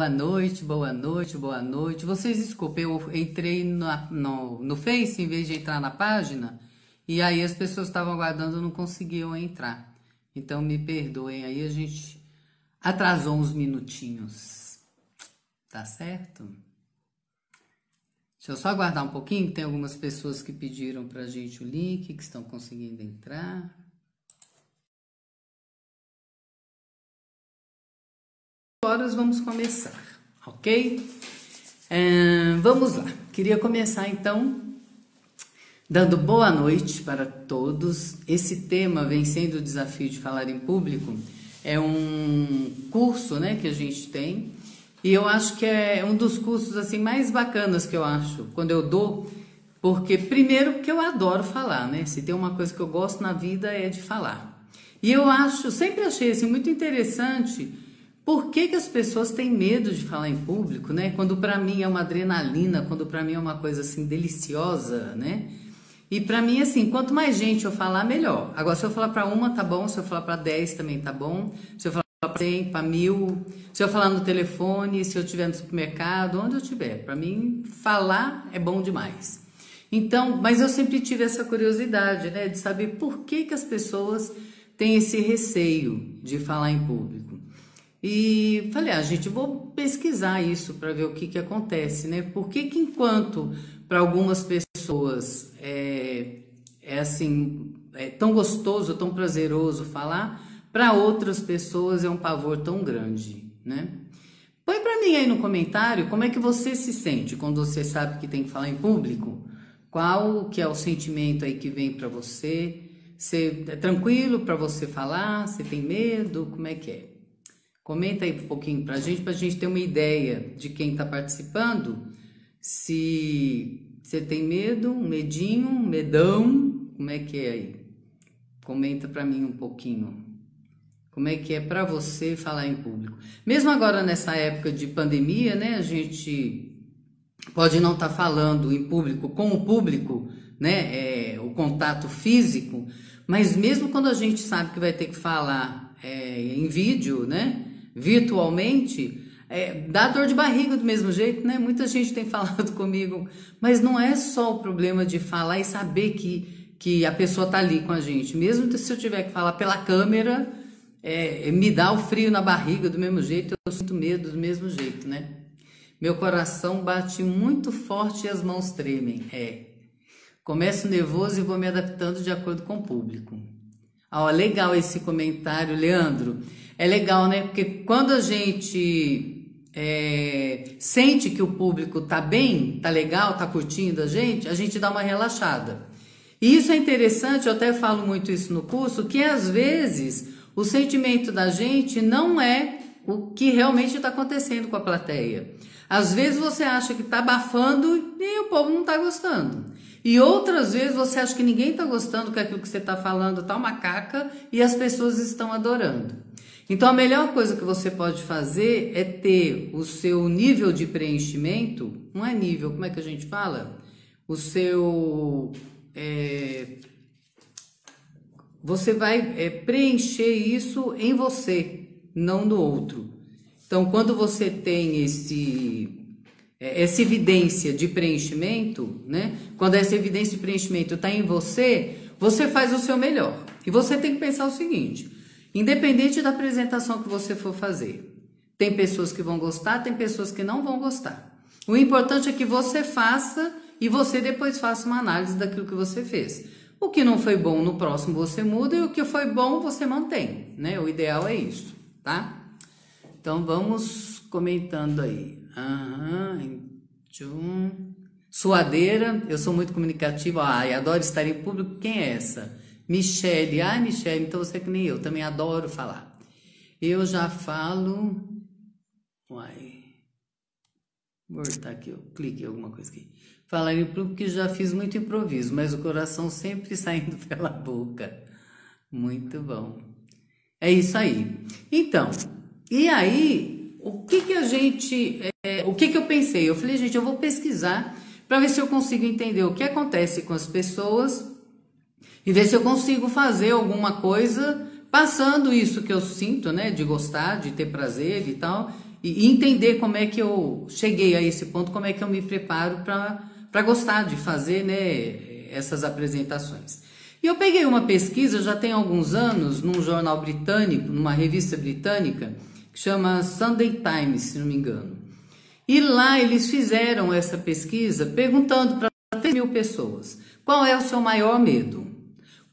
Boa noite, boa noite, boa noite. Vocês desculpem, eu entrei no Face em vez de entrar na página, e aí as pessoas estavam aguardando, não conseguiam entrar. Então me perdoem aí, a gente atrasou uns minutinhos. Tá certo? Deixa eu só aguardar um pouquinho, que tem algumas pessoas que pediram pra gente o link, que estão conseguindo entrar. Horas vamos começar, ok? Vamos lá. Queria começar então dando boa noite para todos. Esse tema, Vencendo o Desafio de Falar em Público, é um curso, né, que a gente tem, e eu acho que é um dos cursos assim mais bacanas que eu acho quando eu dou, porque primeiro porque eu adoro falar, né? Se tem uma coisa que eu gosto na vida é de falar. E eu sempre achei assim muito interessante. Por que as pessoas têm medo de falar em público, né? Quando para mim é uma adrenalina, quando para mim é uma coisa assim deliciosa, né? E para mim assim, quanto mais gente eu falar, melhor. Agora se eu falar para uma, tá bom. Se eu falar para 10 também tá bom. Se eu falar para 100, para 1000, se eu falar no telefone, se eu estiver no supermercado, onde eu estiver, para mim falar é bom demais. Então, mas eu sempre tive essa curiosidade, né, de saber por que as pessoas têm esse receio de falar em público. E falei, gente, vou pesquisar isso para ver o que acontece, né? Por que enquanto para algumas pessoas é tão gostoso, tão prazeroso falar, para outras pessoas é um pavor tão grande, né? Põe para mim aí no comentário como é que você se sente quando você sabe que tem que falar em público. Qual que é o sentimento aí que vem para você? É tranquilo para você falar? Você tem medo? Como é que é? Comenta aí um pouquinho pra gente ter uma ideia de quem tá participando. Se você tem medo, um medinho, um medão, como é que é aí? Comenta pra mim um pouquinho. Como é que é pra você falar em público? Mesmo agora nessa época de pandemia, né? A gente pode não estar falando em público com o público, né? O contato físico, mas mesmo quando a gente sabe que vai ter que falar em vídeo, né? Virtualmente, dá dor de barriga do mesmo jeito, né? Muita gente tem falado comigo, mas não é só o problema de falar e saber que a pessoa tá ali com a gente. Mesmo se eu tiver que falar pela câmera, me dá o frio na barriga do mesmo jeito, eu sinto medo do mesmo jeito, né? Meu coração bate muito forte e as mãos tremem. Começo nervoso e vou me adaptando de acordo com o público. Legal esse comentário, Leandro. É legal, né? Porque quando a gente sente que o público tá bem, tá legal, tá curtindo a gente dá uma relaxada. E isso é interessante, eu até falo muito isso no curso, que às vezes o sentimento da gente não é o que realmente está acontecendo com a plateia. Às vezes você acha que tá abafando e o povo não tá gostando. E outras vezes você acha que ninguém tá gostando que aquilo que você tá falando tá uma caca e as pessoas estão adorando. Então a melhor coisa que você pode fazer é ter o seu nível de preenchimento, não é nível, como é que a gente fala? O seu... você vai preencher isso em você, não no outro. Então quando você tem essa evidência de preenchimento, né? Quando essa evidência de preenchimento está em você, você faz o seu melhor. E você tem que pensar o seguinte: independente da apresentação que você for fazer, tem pessoas que vão gostar, tem pessoas que não vão gostar. O importante é que você faça e você depois faça uma análise daquilo que você fez. O que não foi bom no próximo você muda e o que foi bom você mantém, né? O ideal é isso, tá? Então vamos comentando aí. Suadeira, eu sou muito comunicativa. E adoro estar em público. Quem é essa? Michele. Michele, então você é que nem eu, também adoro falar. Eu já falo. Vou botar aqui, eu cliquei alguma coisa aqui. Falar em público que já fiz muito improviso, mas o coração sempre saindo pela boca. Muito bom. É isso aí. Então, e aí, o que eu pensei? Eu falei, gente, eu vou pesquisar para ver se eu consigo entender o que acontece com as pessoas e ver se eu consigo fazer alguma coisa passando isso que eu sinto, né, de gostar, de ter prazer e tal, e entender como é que eu cheguei a esse ponto, como é que eu me preparo para gostar de fazer, né, essas apresentações. E eu peguei uma pesquisa, já tem alguns anos, num jornal britânico, numa revista britânica, que chama Sunday Times, se não me engano. E lá eles fizeram essa pesquisa perguntando para 3.000 pessoas, qual é o seu maior medo?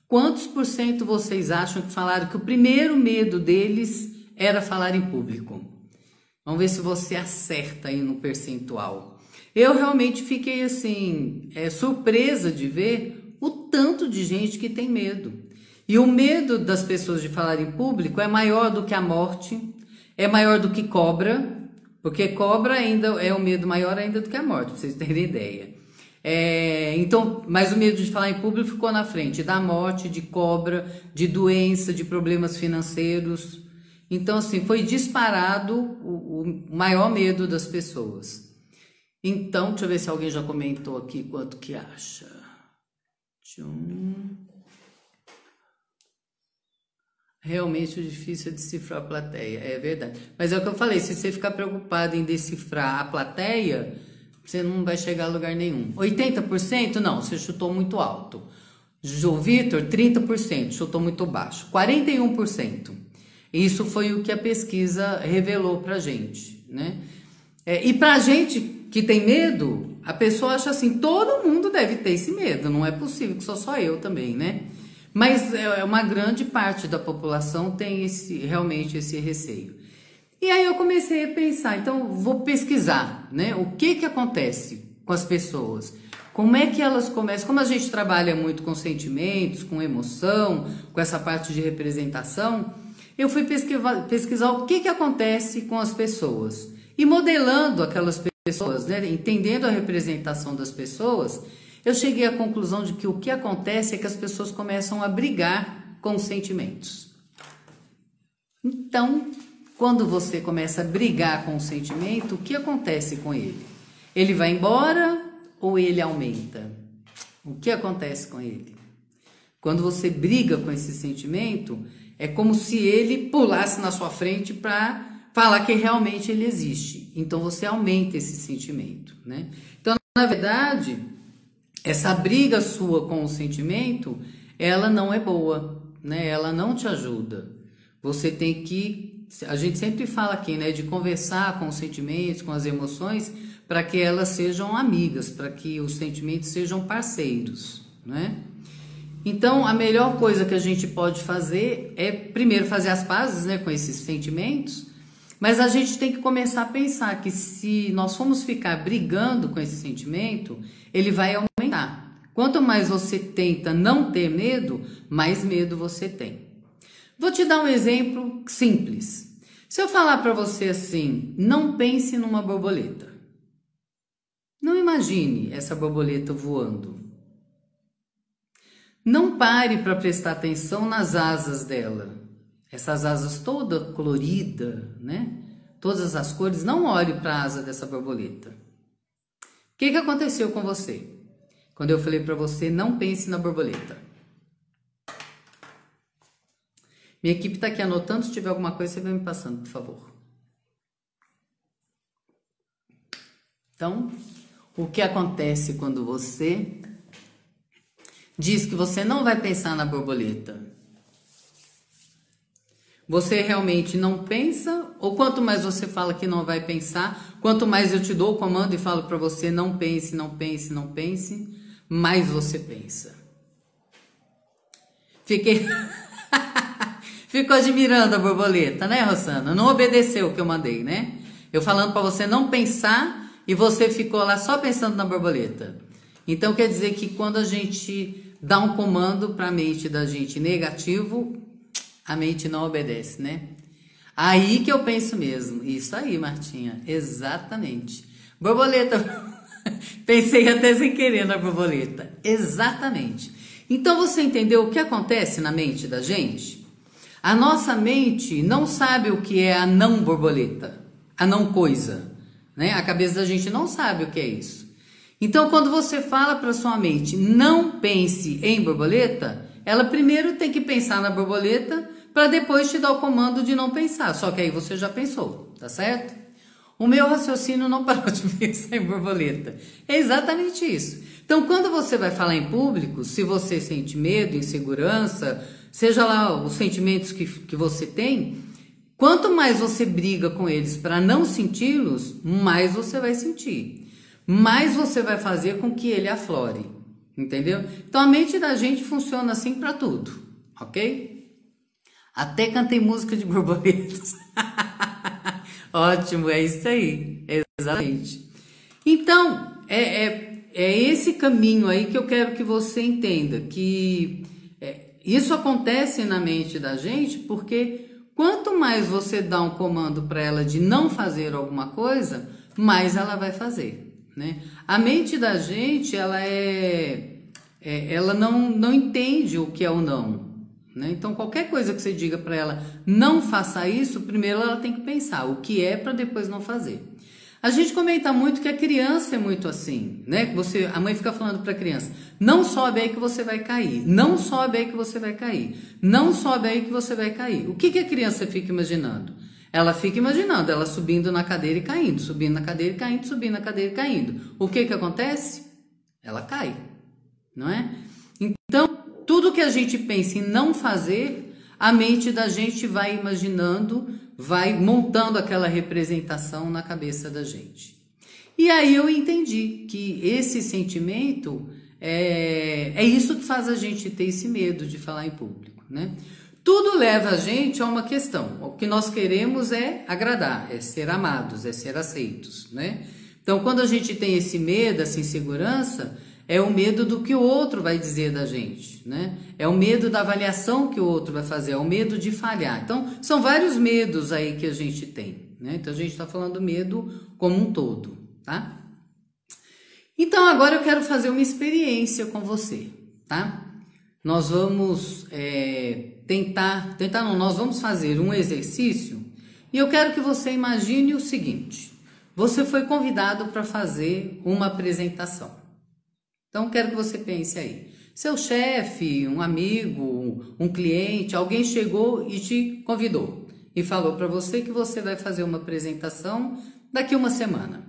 Quantos por cento vocês acham que falaram que o primeiro medo deles era falar em público? Vamos ver se você acerta aí no percentual. Eu realmente fiquei assim, surpresa de ver o tanto de gente que tem medo. E o medo das pessoas de falar em público é maior do que a morte, é maior do que cobra, porque cobra ainda é um medo maior ainda do que a morte, para vocês terem ideia. Então, mas o medo de falar em público ficou na frente da morte, de cobra, de doença, de problemas financeiros. Então, assim, foi disparado o maior medo das pessoas. Então, deixa eu ver se alguém já comentou aqui quanto que acha. Realmente o difícil é decifrar a plateia, é verdade. Mas é o que eu falei, se você ficar preocupado em decifrar a plateia, você não vai chegar a lugar nenhum. 80%? Não, você chutou muito alto. João Vitor, 30%, chutou muito baixo. 41%. Isso foi o que a pesquisa revelou pra gente, né? E pra gente que tem medo, a pessoa acha assim, todo mundo deve ter esse medo, não é possível que só eu também, né? Mas uma grande parte da população tem realmente esse receio. E aí eu comecei a pensar, então vou pesquisar, né? O que acontece com as pessoas? Como é que elas começam? Como a gente trabalha muito com sentimentos, com emoção, com essa parte de representação, eu fui pesquisar o que acontece com as pessoas. E modelando aquelas pessoas, né? Entendendo a representação das pessoas, eu cheguei à conclusão de que o que acontece é que as pessoas começam a brigar com os sentimentos. Então, quando você começa a brigar com o sentimento, o que acontece com ele? Ele vai embora ou ele aumenta? O que acontece com ele? Quando você briga com esse sentimento, é como se ele pulasse na sua frente para falar que realmente ele existe. Então, você aumenta esse sentimento, né? Então, na verdade, essa briga sua com o sentimento, ela não é boa, né? Ela não te ajuda. Você tem que, a gente sempre fala aqui, né, de conversar com os sentimentos, com as emoções, para que elas sejam amigas, para que os sentimentos sejam parceiros, né? Então, a melhor coisa que a gente pode fazer é, primeiro, fazer as pazes, né, com esses sentimentos, mas a gente tem que começar a pensar que se nós formos ficar brigando com esse sentimento, ele vai aumentar. Quanto mais você tenta não ter medo, mais medo você tem. Vou te dar um exemplo simples. Se eu falar para você assim, não pense numa borboleta. Não imagine essa borboleta voando. Não pare para prestar atenção nas asas dela. Essas asas toda colorida, né? Todas as cores, não olhe para a asa dessa borboleta. O que aconteceu com você? Quando eu falei para você, não pense na borboleta. Minha equipe está aqui anotando, se tiver alguma coisa, você vai me passando, por favor. Então, o que acontece quando você diz que você não vai pensar na borboleta? Você realmente não pensa? Ou quanto mais você fala que não vai pensar, quanto mais eu te dou o comando e falo para você não pense, não pense, não pense, mais você pensa. Ficou admirando a borboleta, né, Rosana? Não obedeceu o que eu mandei, né? Eu falando para você não pensar e você ficou lá só pensando na borboleta. Então quer dizer que quando a gente dá um comando para a mente da gente negativo, a mente não obedece, né? Aí que eu penso mesmo. Isso aí, Martinha. Exatamente. Borboleta. Pensei até sem querer na borboleta. Exatamente. Então você entendeu o que acontece na mente da gente? A nossa mente não sabe o que é a não borboleta, a não coisa, né? A cabeça da gente não sabe o que é isso. Então, quando você fala para sua mente, não pense em borboleta, ela primeiro tem que pensar na borboleta para depois te dar o comando de não pensar. Só que aí você já pensou, tá certo? O meu raciocínio não parou de pensar em borboleta. É exatamente isso. Então, quando você vai falar em público, se você sente medo, insegurança, seja lá os sentimentos que você tem, quanto mais você briga com eles para não senti-los, mais você vai sentir. Mais você vai fazer com que ele aflore. Entendeu? Então, a mente da gente funciona assim para tudo. Ok? Até cantei música de borboletas. Ótimo, é isso aí. Exatamente. Então, é esse caminho aí que eu quero que você entenda, que isso acontece na mente da gente porque quanto mais você dá um comando para ela de não fazer alguma coisa, mais ela vai fazer, né? A mente da gente, ela não entende o que é o não, né? Então, qualquer coisa que você diga para ela, não faça isso, primeiro ela tem que pensar o que é para depois não fazer. A gente comenta muito que a criança é muito assim, né? A mãe fica falando para a criança, não sobe aí que você vai cair, não sobe aí que você vai cair, não sobe aí que você vai cair. O que a criança fica imaginando? Ela fica imaginando ela subindo na cadeira e caindo, subindo na cadeira e caindo, subindo na cadeira e caindo. O que acontece? Ela cai, não é? Então, tudo que a gente pensa em não fazer, a mente da gente vai imaginando, vai montando aquela representação na cabeça da gente. E aí eu entendi que esse sentimento é isso que faz a gente ter esse medo de falar em público, né? Tudo leva a gente a uma questão. O que nós queremos é agradar, é ser amados, é ser aceitos, né? Então, quando a gente tem esse medo, essa insegurança, é o medo do que o outro vai dizer da gente, né? É o medo da avaliação que o outro vai fazer, é o medo de falhar. Então, são vários medos aí que a gente tem, né? Então, a gente está falando do medo como um todo, tá? Então, agora eu quero fazer uma experiência com você, tá? Nós vamos nós vamos fazer um exercício e eu quero que você imagine o seguinte: você foi convidado para fazer uma apresentação. Então, quero que você pense aí. Seu chefe, um amigo, um cliente, alguém chegou e te convidou e falou para você que você vai fazer uma apresentação daqui uma semana.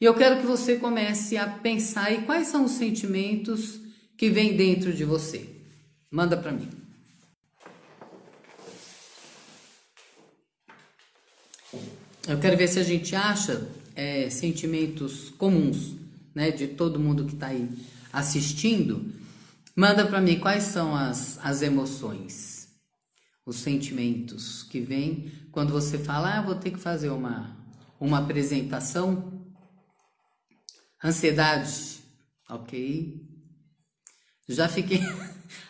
E eu quero que você comece a pensar aí quais são os sentimentos que vêm dentro de você. Manda para mim. Eu quero ver se a gente acha sentimentos comuns, né, de todo mundo que está aí assistindo. Manda para mim quais são as emoções, os sentimentos que vêm quando você fala, vou ter que fazer uma apresentação. Ansiedade, ok. Já fiquei...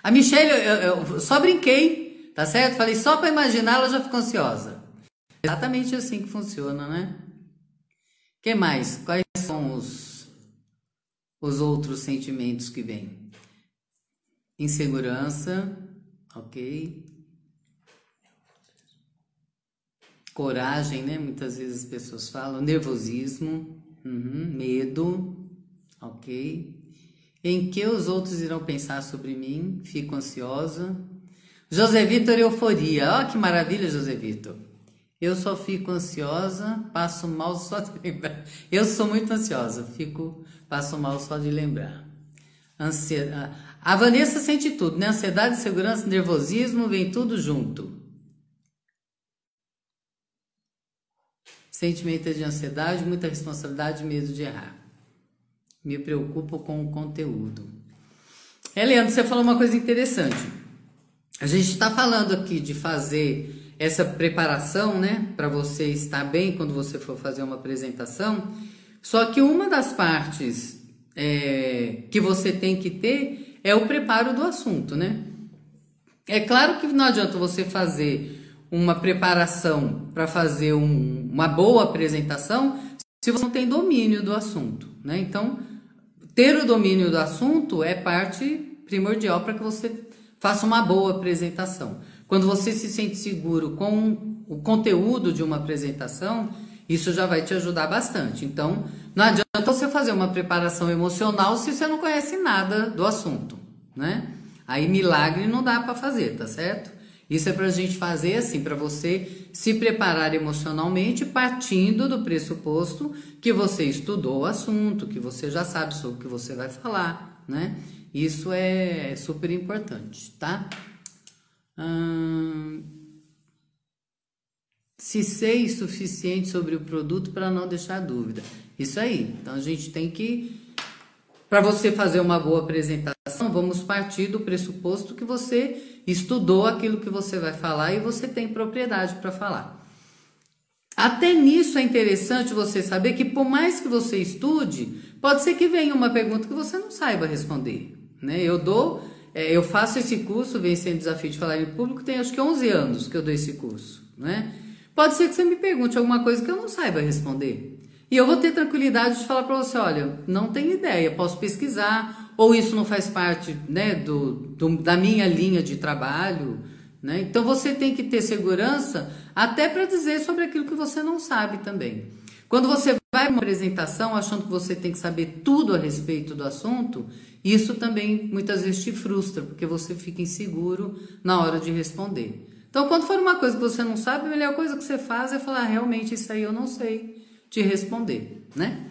A Michelle, eu só brinquei, tá certo? Falei só para imaginar, ela já ficou ansiosa. Exatamente assim que funciona, né? O que mais? Quais são os outros sentimentos que vêm? Insegurança, ok. Coragem, né? Muitas vezes as pessoas falam. Nervosismo, medo, ok. Em que os outros irão pensar sobre mim? Fico ansiosa. José Vitor, euforia. Ó, que maravilha, José Vitor. Eu só fico ansiosa, passo mal só de lembrar. Eu sou muito ansiosa, passo mal só de lembrar. Ansiedade. A Vanessa sente tudo, né? Ansiedade, insegurança, nervosismo, vem tudo junto. Sentimento de ansiedade, muita responsabilidade, medo de errar. Me preocupo com o conteúdo. Leandro, você falou uma coisa interessante. A gente está falando aqui de fazer essa preparação, né? Para você estar bem quando você for fazer uma apresentação. Só que uma das partes que você tem que ter é o preparo do assunto, né? É claro que não adianta você fazer uma preparação para fazer uma boa apresentação se você não tem domínio do assunto, né? Então, ter o domínio do assunto é parte primordial para que você faça uma boa apresentação. Quando você se sente seguro com o conteúdo de uma apresentação, isso já vai te ajudar bastante. Então, não adianta você fazer uma preparação emocional se você não conhece nada do assunto, né? Aí milagre não dá para fazer, tá certo? Isso é para a gente fazer assim, para você se preparar emocionalmente, partindo do pressuposto que você estudou o assunto, que você já sabe sobre o que você vai falar, né? Isso é super importante, tá? Se sei suficiente sobre o produto para não deixar dúvida. Isso aí. Então a gente tem que, para você fazer uma boa apresentação, vamos partir do pressuposto que você estudou aquilo que você vai falar e você tem propriedade para falar. Até nisso é interessante você saber que por mais que você estude, pode ser que venha uma pergunta que você não saiba responder, né? Eu faço esse curso, Vencendo o Desafio de Falar em Público, tem acho que 11 anos que eu dou esse curso, né? Pode ser que você me pergunte alguma coisa que eu não saiba responder. E eu vou ter tranquilidade de falar para você, olha, não tenho ideia, posso pesquisar, ou isso não faz parte, né, da minha linha de trabalho, né? Então você tem que ter segurança até para dizer sobre aquilo que você não sabe também. Quando você vai uma apresentação achando que você tem que saber tudo a respeito do assunto, isso também muitas vezes te frustra, porque você fica inseguro na hora de responder. Então, quando for uma coisa que você não sabe, a melhor coisa que você faz é falar, realmente isso aí eu não sei te responder, né?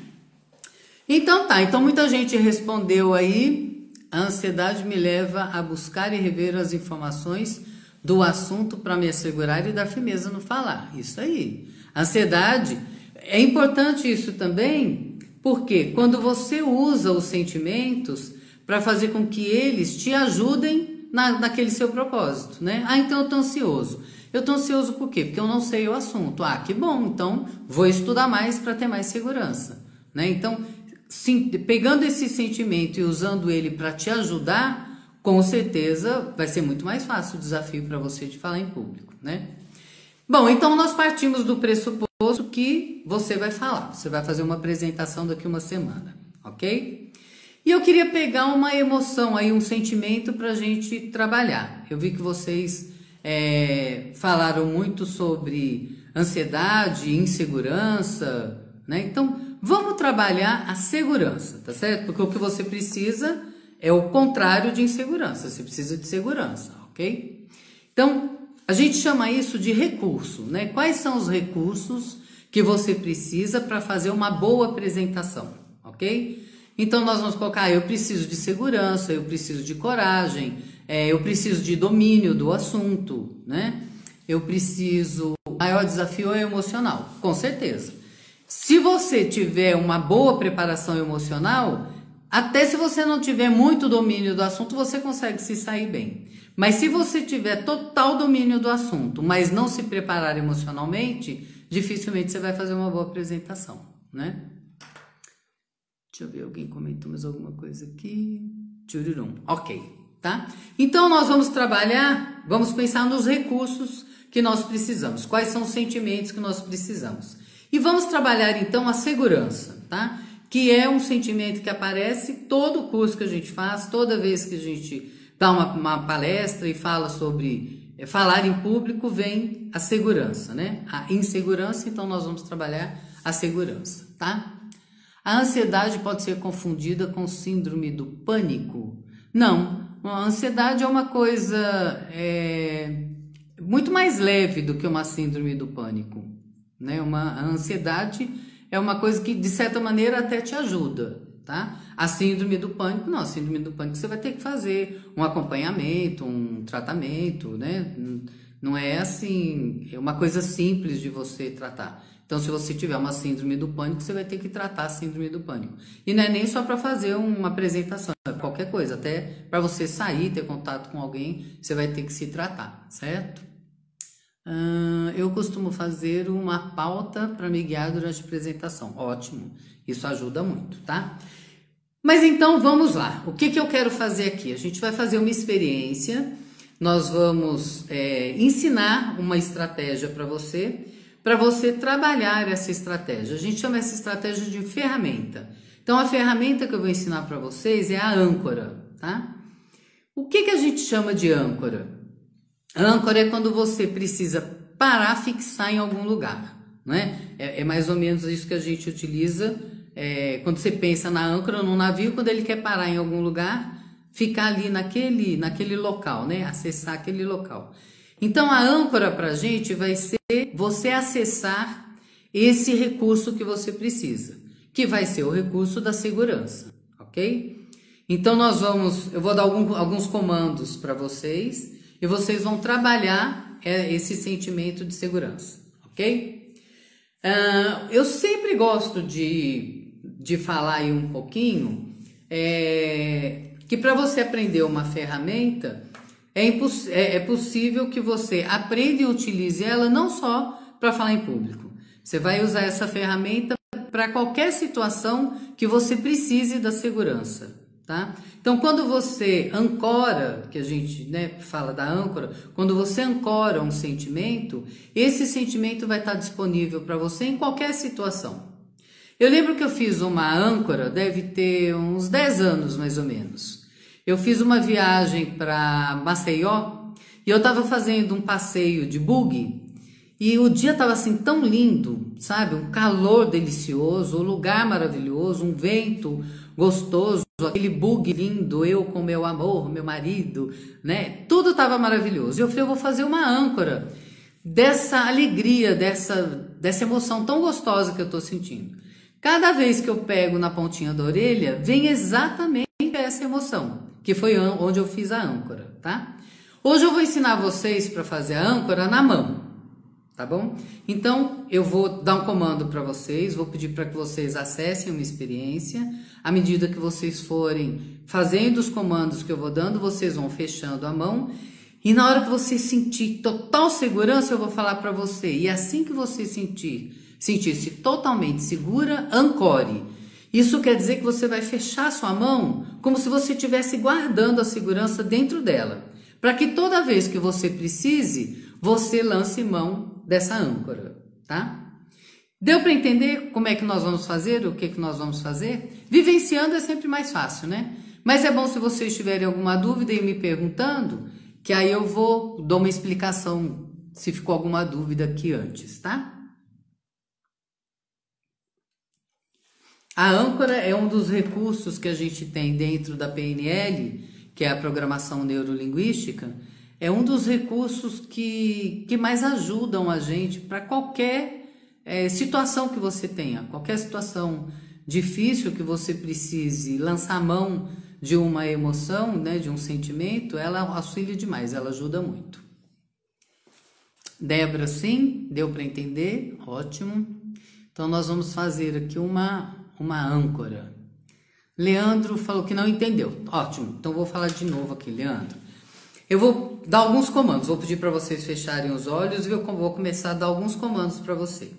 Então tá, então muita gente respondeu aí, a ansiedade me leva a buscar e rever as informações do assunto para me assegurar e dar firmeza no falar. Isso aí. Ansiedade, é importante isso também, porque quando você usa os sentimentos para fazer com que eles te ajudem naquele seu propósito, né? Ah, então eu tô ansioso. Eu tô ansioso por quê? Porque eu não sei o assunto. Ah, que bom, então vou estudar mais para ter mais segurança, né? Então, sim, pegando esse sentimento e usando ele para te ajudar, com certeza vai ser muito mais fácil o desafio para você de falar em público, né? Bom, então nós partimos do pressuposto que você vai falar. Você vai fazer uma apresentação daqui uma semana, ok? E eu queria pegar uma emoção aí, um sentimento para a gente trabalhar. Eu vi que vocês falaram muito sobre ansiedade, insegurança, né? Então, vamos trabalhar a segurança, tá certo? Porque o que você precisa é o contrário de insegurança. Você precisa de segurança, ok? Então, a gente chama isso de recurso, né? Quais são os recursos que você precisa para fazer uma boa apresentação, ok? Então, nós vamos colocar, eu preciso de segurança, eu preciso de coragem, eu preciso de domínio do assunto, né? Eu preciso... O maior desafio é emocional, com certeza. Se você tiver uma boa preparação emocional, até se você não tiver muito domínio do assunto, você consegue se sair bem. Mas se você tiver total domínio do assunto, mas não se preparar emocionalmente, dificilmente você vai fazer uma boa apresentação, né? Deixa eu ver, alguém comentou mais alguma coisa aqui. Tchururum. Ok, tá? Então, nós vamos trabalhar, vamos pensar nos recursos que nós precisamos. Quais são os sentimentos que nós precisamos. E vamos trabalhar, então, a segurança, tá? Que é um sentimento que aparece todo curso que a gente faz, toda vez que a gente dá uma palestra e fala sobre falar em público, vem a segurança, né? A insegurança, então nós vamos trabalhar a segurança, tá? A ansiedade pode ser confundida com síndrome do pânico? Não, a ansiedade é uma coisa muito mais leve do que uma síndrome do pânico, né? A ansiedade é uma coisa que, de certa maneira, até te ajuda, tá? A síndrome do pânico, não, a síndrome do pânico você vai ter que fazer um acompanhamento, um tratamento, né? Não é assim, é uma coisa simples de você tratar. Então, se você tiver uma síndrome do pânico, você vai ter que tratar a síndrome do pânico. E não é nem só para fazer uma apresentação, é qualquer coisa, até para você sair, ter contato com alguém, você vai ter que se tratar, certo? Eu costumo fazer uma pauta para me guiar durante a apresentação. Ótimo, isso ajuda muito, tá? Mas então, vamos lá. O que eu quero fazer aqui? A gente vai fazer uma experiência, nós vamos ensinar uma estratégia para você trabalhar essa estratégia. A gente chama essa estratégia de ferramenta. Então, a ferramenta que eu vou ensinar para vocês é a âncora, tá? O que a gente chama de âncora? Âncora é quando você precisa parar, fixar em algum lugar, né? É mais ou menos isso que a gente utiliza quando você pensa na âncora no navio, quando ele quer parar em algum lugar, ficar ali naquele local, né? Acessar aquele local. Então, a âncora para a gente vai ser você acessar esse recurso que você precisa, que vai ser o recurso da segurança, ok? Então, eu vou dar alguns comandos para vocês e vocês vão trabalhar esse sentimento de segurança, ok? Eu sempre gosto de falar aí um pouquinho que para você aprender uma ferramenta, é possível que você aprenda e utilize ela não só para falar em público. Você vai usar essa ferramenta para qualquer situação que você precise da segurança, tá? Então, quando você ancora, que a gente fala da âncora, quando você ancora um sentimento, esse sentimento vai estar disponível para você em qualquer situação. Eu lembro que eu fiz uma âncora, deve ter uns 10 anos mais ou menos. Eu fiz uma viagem para Maceió e eu estava fazendo um passeio de buggy e o dia estava assim tão lindo, sabe? Um calor delicioso, um lugar maravilhoso, um vento gostoso, aquele buggy lindo, eu com meu amor, meu marido, né? Tudo estava maravilhoso. E eu falei, eu vou fazer uma âncora dessa alegria, dessa emoção tão gostosa que eu estou sentindo. Cada vez que eu pego na pontinha da orelha, vem exatamente essa emoção, que foi onde eu fiz a âncora, tá? Hoje eu vou ensinar vocês para fazer a âncora na mão, tá bom? Então, eu vou dar um comando para vocês, vou pedir para que vocês acessem uma experiência. À medida que vocês forem fazendo os comandos que eu vou dando, vocês vão fechando a mão. E na hora que você sentir total segurança, eu vou falar para você. E assim que você sentir-se totalmente segura, ancore. Isso quer dizer que você vai fechar sua mão como se você estivesse guardando a segurança dentro dela, para que toda vez que você precise, você lance mão dessa âncora, tá? Deu para entender como é que nós vamos fazer, o que nós vamos fazer? Vivenciando é sempre mais fácil, né? Mas é bom se vocês tiverem alguma dúvida e me perguntando, que aí eu dou uma explicação se ficou alguma dúvida aqui antes, tá? A âncora é um dos recursos que a gente tem dentro da PNL, que é a programação neurolinguística, é um dos recursos que mais ajudam a gente para qualquer situação que você tenha, qualquer situação difícil que você precise lançar mão de uma emoção, né, de um sentimento, ela auxilia demais, ela ajuda muito. Débora, sim? Deu para entender? Ótimo. Então, nós vamos fazer aqui uma âncora. Leandro falou que não entendeu. Ótimo. Então, vou falar de novo aqui, Leandro. Eu vou dar alguns comandos. Vou pedir para vocês fecharem os olhos e eu vou começar a dar alguns comandos para você.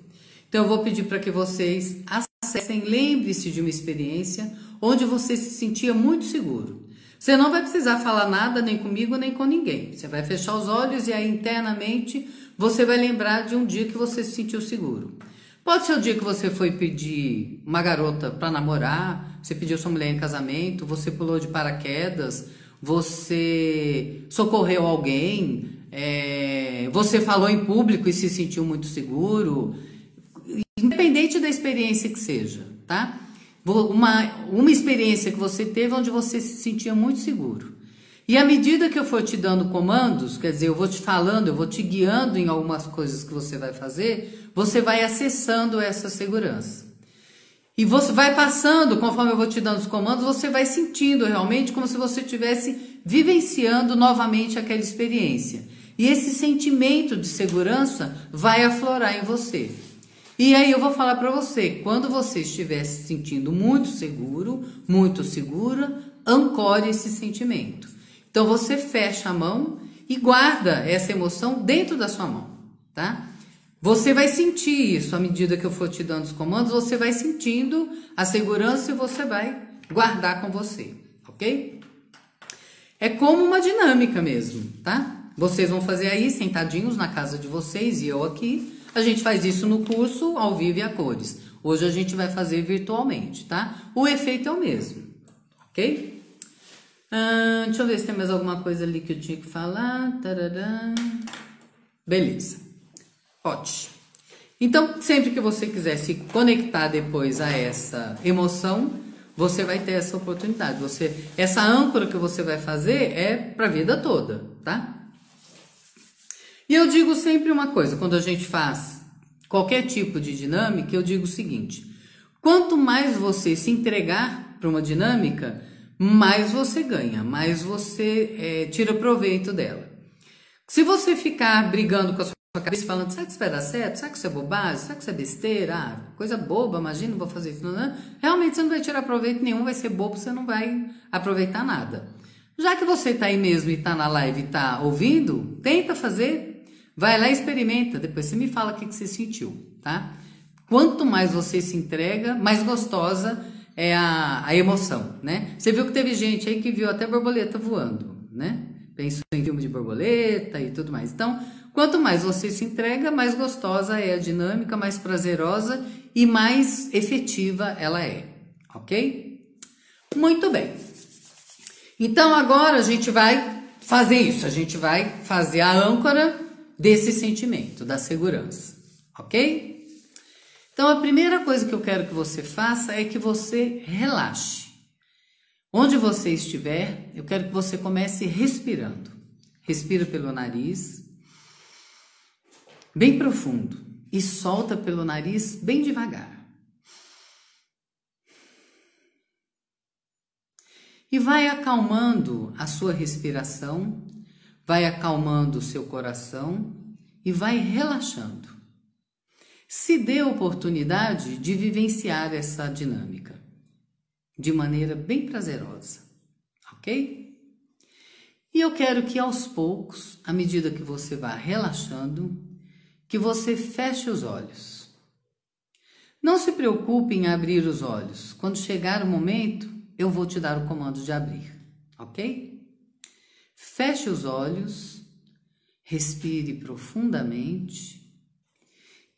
Então, eu vou pedir para que vocês acessem, lembre-se de uma experiência onde você se sentia muito seguro. Você não vai precisar falar nada nem comigo, nem com ninguém. Você vai fechar os olhos e aí internamente você vai lembrar de um dia que você se sentiu seguro. Pode ser o dia que você foi pedir uma garota para namorar, você pediu sua mulher em casamento, você pulou de paraquedas, você socorreu alguém, você falou em público e se sentiu muito seguro, independente da experiência que seja, tá? Uma experiência que você teve onde você se sentia muito seguro. E à medida que eu for te dando comandos, quer dizer, eu vou te falando, eu vou te guiando em algumas coisas que você vai fazer, você vai acessando essa segurança. E você vai passando, conforme eu vou te dando os comandos, você vai sentindo realmente como se você estivesse vivenciando novamente aquela experiência. E esse sentimento de segurança vai aflorar em você. E aí eu vou falar para você, quando você estiver se sentindo muito seguro, muito segura, ancore esse sentimento. Então você fecha a mão e guarda essa emoção dentro da sua mão, tá? Você vai sentir isso à medida que eu for te dando os comandos, você vai sentindo a segurança e você vai guardar com você, ok? É como uma dinâmica mesmo, tá? Vocês vão fazer aí sentadinhos na casa de vocês e eu aqui. A gente faz isso no curso ao vivo e a cores. Hoje a gente vai fazer virtualmente, tá? O efeito é o mesmo, ok? Deixa eu ver se tem mais alguma coisa ali que eu tinha que falar. Tarará. Beleza. Ótimo. Então, sempre que você quiser se conectar depois a essa emoção, você vai ter essa oportunidade. Essa âncora que você vai fazer é para a vida toda, tá? E eu digo sempre uma coisa, quando a gente faz qualquer tipo de dinâmica, eu digo o seguinte: quanto mais você se entregar para uma dinâmica, mais você ganha, mais você tira proveito dela. Se você ficar brigando com a sua cabeça, falando, será que isso vai dar certo? Será que isso é bobagem? Será que isso é besteira? Ah, coisa boba, imagina, não vou fazer isso. Não. Realmente você não vai tirar proveito nenhum, vai ser bobo, você não vai aproveitar nada. Já que você está aí mesmo e está na live e está ouvindo, tenta fazer, vai lá e experimenta, depois você me fala o que você sentiu, tá? Quanto mais você se entrega, mais gostosa é a emoção, né? Você viu que teve gente aí que viu até borboleta voando, né? Pensou em filme de borboleta e tudo mais. Então, quanto mais você se entrega, mais gostosa é a dinâmica, mais prazerosa e mais efetiva ela é, ok? Muito bem. Então, agora a gente vai fazer isso, a gente vai fazer a âncora desse sentimento, da segurança, ok? Então, a primeira coisa que eu quero que você faça é que você relaxe. Onde você estiver, eu quero que você comece respirando. Respira pelo nariz, bem profundo, e solta pelo nariz bem devagar. E vai acalmando a sua respiração, vai acalmando o seu coração e vai relaxando. Se dê a oportunidade de vivenciar essa dinâmica de maneira bem prazerosa, ok? E eu quero que aos poucos, à medida que você vá relaxando, que você feche os olhos. Não se preocupe em abrir os olhos. Quando chegar o momento, eu vou te dar o comando de abrir, ok? Feche os olhos, respire profundamente.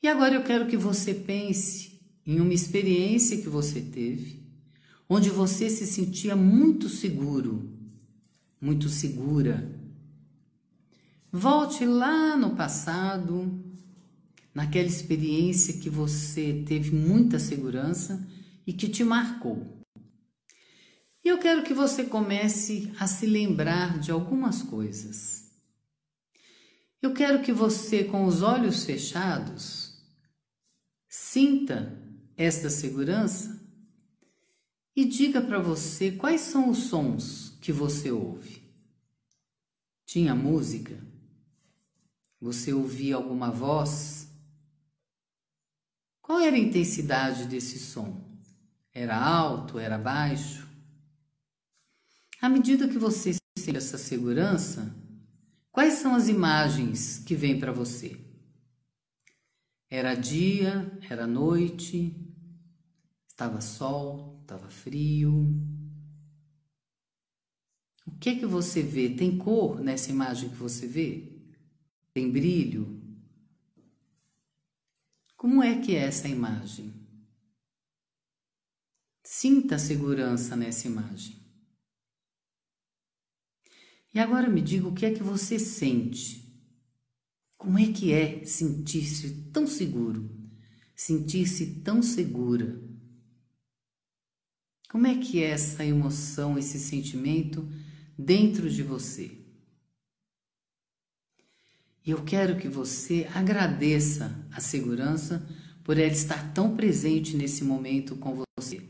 E agora eu quero que você pense em uma experiência que você teve, onde você se sentia muito seguro, muito segura. Volte lá no passado, naquela experiência que você teve muita segurança e que te marcou. E eu quero que você comece a se lembrar de algumas coisas. Eu quero que você, com os olhos fechados, sinta esta segurança e diga para você quais são os sons que você ouve. Tinha música? Você ouvia alguma voz? Qual era a intensidade desse som? Era alto? Era baixo? À medida que você sente essa segurança, quais são as imagens que vêm para você? Era dia? Era noite? Estava sol? Estava frio? O que é que você vê? Tem cor nessa imagem que você vê? Tem brilho? Como é que é essa imagem? Sinta a segurança nessa imagem. E agora me diga o que é que você sente. Como é que é sentir-se tão seguro? Sentir-se tão segura? Como é que é essa emoção, esse sentimento dentro de você? E eu quero que você agradeça a segurança por ela estar tão presente nesse momento com você.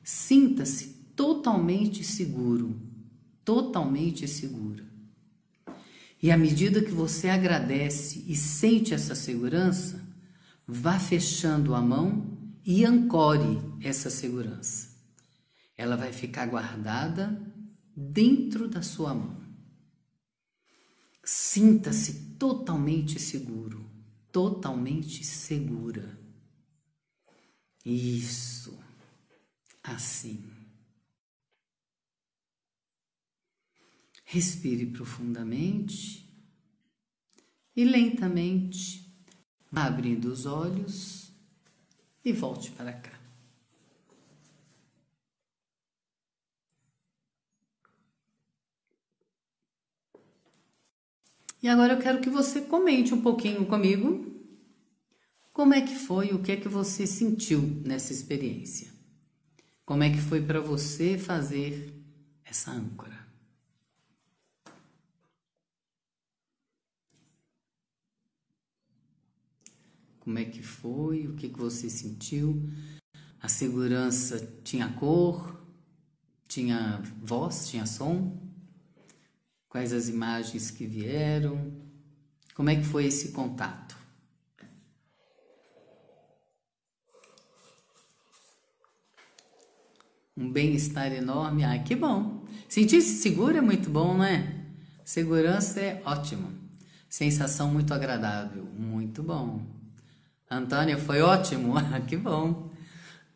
Sinta-se totalmente seguro, totalmente segura. E à medida que você agradece e sente essa segurança, vá fechando a mão e ancore essa segurança. Ela vai ficar guardada dentro da sua mão. Sinta-se totalmente seguro, totalmente segura. Isso, assim. Respire profundamente e lentamente vá abrindo os olhos e volte para cá. E agora eu quero que você comente um pouquinho comigo como é que foi, o que é que você sentiu nessa experiência. Como é que foi para você fazer essa âncora? Como é que foi? O que você sentiu? A segurança tinha cor? Tinha voz? Tinha som? Quais as imagens que vieram? Como é que foi esse contato? Um bem-estar enorme. Ai, que bom. Sentir-se seguro é muito bom, né? Segurança é ótimo. Sensação muito agradável. Muito bom. Antônia, foi ótimo. Que bom.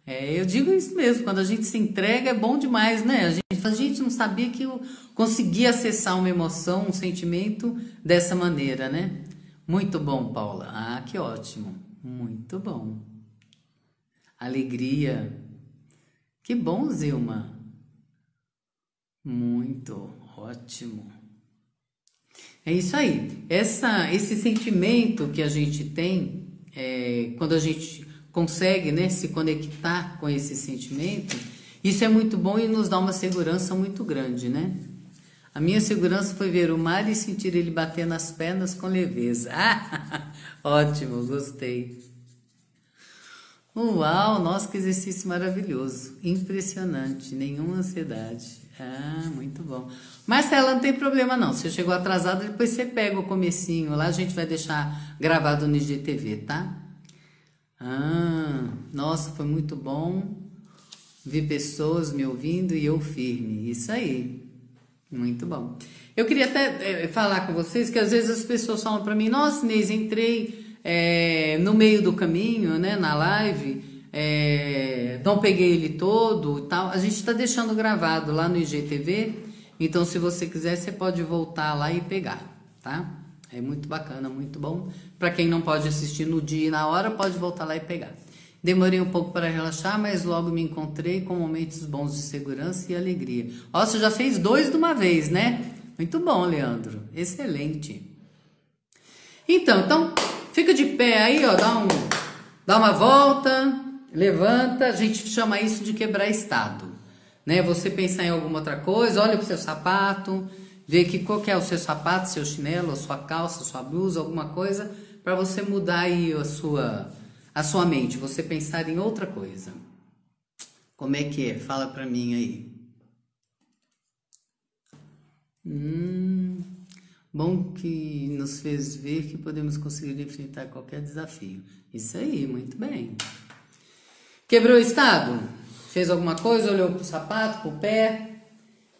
Eu digo isso mesmo. Quando a gente se entrega é bom demais, né? A gente não sabia que eu conseguia acessar uma emoção, um sentimento dessa maneira, né? Muito bom, Paula. Ah, que ótimo. Muito bom. Alegria. Que bom, Zilma. Muito ótimo. É isso aí. Esse sentimento que a gente tem, quando a gente consegue, né, se conectar com esse sentimento, isso é muito bom e nos dá uma segurança muito grande, né? A minha segurança foi ver o mar e sentir ele bater nas pernas com leveza. Ah, ótimo, gostei. Uau, nossa, que exercício maravilhoso. Impressionante, nenhuma ansiedade. Ah, muito bom. Marcela, não tem problema não. Você chegou atrasado, depois você pega o comecinho lá, a gente vai deixar gravado no IGTV, tá? Ah, nossa, foi muito bom. Vi pessoas me ouvindo e eu firme. Isso aí. Muito bom. Eu queria até falar com vocês que às vezes as pessoas falam para mim, nossa, Inês, entrei no meio do caminho, né, na live, não peguei ele todo e tal. A gente está deixando gravado lá no IGTV, então se você quiser, você pode voltar lá e pegar, tá? É muito bacana, muito bom. Para quem não pode assistir no dia e na hora, pode voltar lá e pegar. Demorei um pouco para relaxar, mas logo me encontrei com momentos bons de segurança e alegria. Ó, você já fez 2 de uma vez, né? Muito bom, Leandro. Excelente. Então, fica de pé aí, ó, dá uma volta, levanta. A gente chama isso de quebrar estado, né? Você pensar em alguma outra coisa, olha pro seu sapato, vê que qual que é o seu sapato, seu chinelo, a sua calça, a sua blusa, alguma coisa, para você mudar aí a sua mente, você pensar em outra coisa. Como é que é? Fala pra mim aí. Bom que nos fez ver que podemos conseguir enfrentar qualquer desafio. Isso aí, muito bem. Quebrou o estado? Fez alguma coisa, olhou pro sapato, pro pé,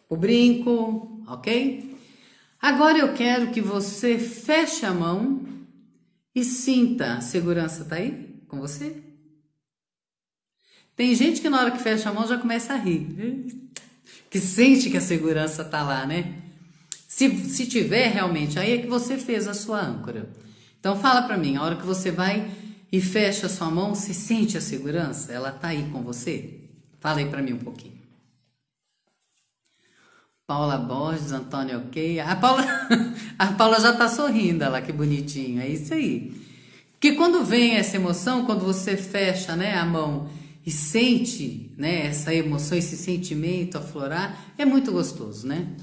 pro brinco, ok? Agora eu quero que você feche a mão e sinta. A segurança tá aí com você? Tem gente que na hora que fecha a mão já começa a rir, que sente que a segurança tá lá, né? Se tiver realmente, aí é que você fez a sua âncora. Então fala pra mim, a hora que você vai e fecha a sua mão, você sente a segurança? Ela tá aí com você? Fala aí pra mim um pouquinho. Paula Borges, Antônio, ok. A Paula já tá sorrindo, olha lá que bonitinho, é isso aí. Porque quando vem essa emoção, quando você fecha, né, a mão e sente, né, essa emoção, esse sentimento aflorar, é muito gostoso, né?